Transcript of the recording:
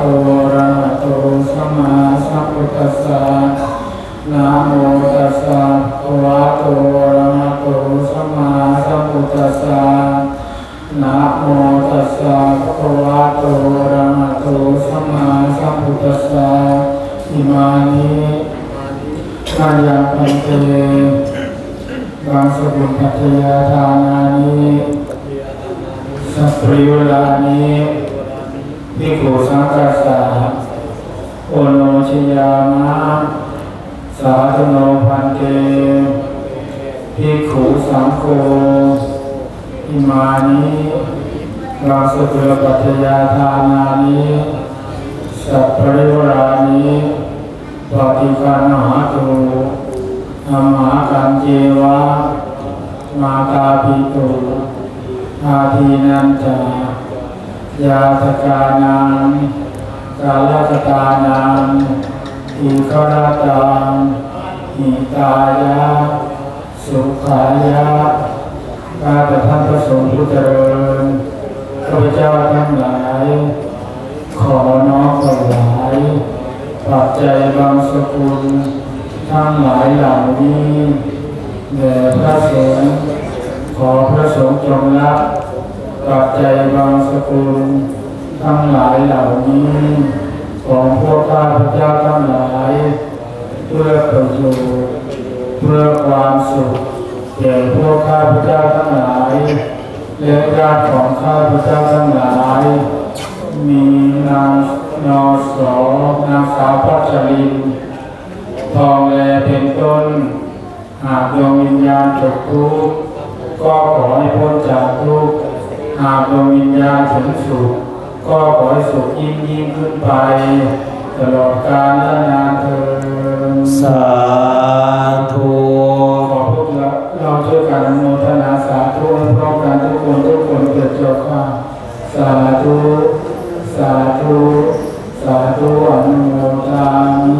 อะระหะโตสัมมาสัมพุทธัสสะนะโมตัสสะภะคะวะโตอะระหะโตสัมมาสัมพุทธัสสะนะโมตัสสะภะคะวะโตอะระหะโตสัมมาสัมพุทธัสสะอิมานิมายังพันเตบางสกุลปัจจยาทานานิสัพพริวลานิภิกขุสังฆัสสะโอโนชิยามะสาธุโนพันเตภิกขุสังโฆอิมานิบางสกุลปัจจยาทานานิสัพพริวลานิปฏิคันหาตุธัมมากัญเจวะมาตาปิตุอาทีนันจายาตกานังกาลกตานังอิขรตังหิตายะสุขายะข้าแต่ท่านพระสงฆ์ผู้เจริญข้าพเจ้าทั้งหลายขอน้อมถวายปัจจัยบางสกุลทั้งหลายเหล่านี้แด่พระสงฆ์ขอพระสงฆ์จงรับปัจจัยบางสกุลทั้งหลายเหล่านี้ของพวกข้าพเจ้าทั้งหลายเพื่อประโยชน์เพื่อความสุขแก่พวกข้าพเจ้าทั้งหลายและญาติของข้าพเจ้าทั้งหลายมีนางนอสอนางสาวพัชรินทองแลเป็นต้นหากดวงวิญญาณตกทุกข์ก็ขอให้พ้นจากทุกข์หากดวงวิญญาณถึงสุขก็ขอให้สุขยิ่งขึ้นไปตลอดกาลและนานเทอญสาธุขอพวกเราช่วยกันอนุโมทนาสาธุพร้อมกันทุกคนเกิดเจ้าข้าสาธุสาธุสาธุอนุโมทามิ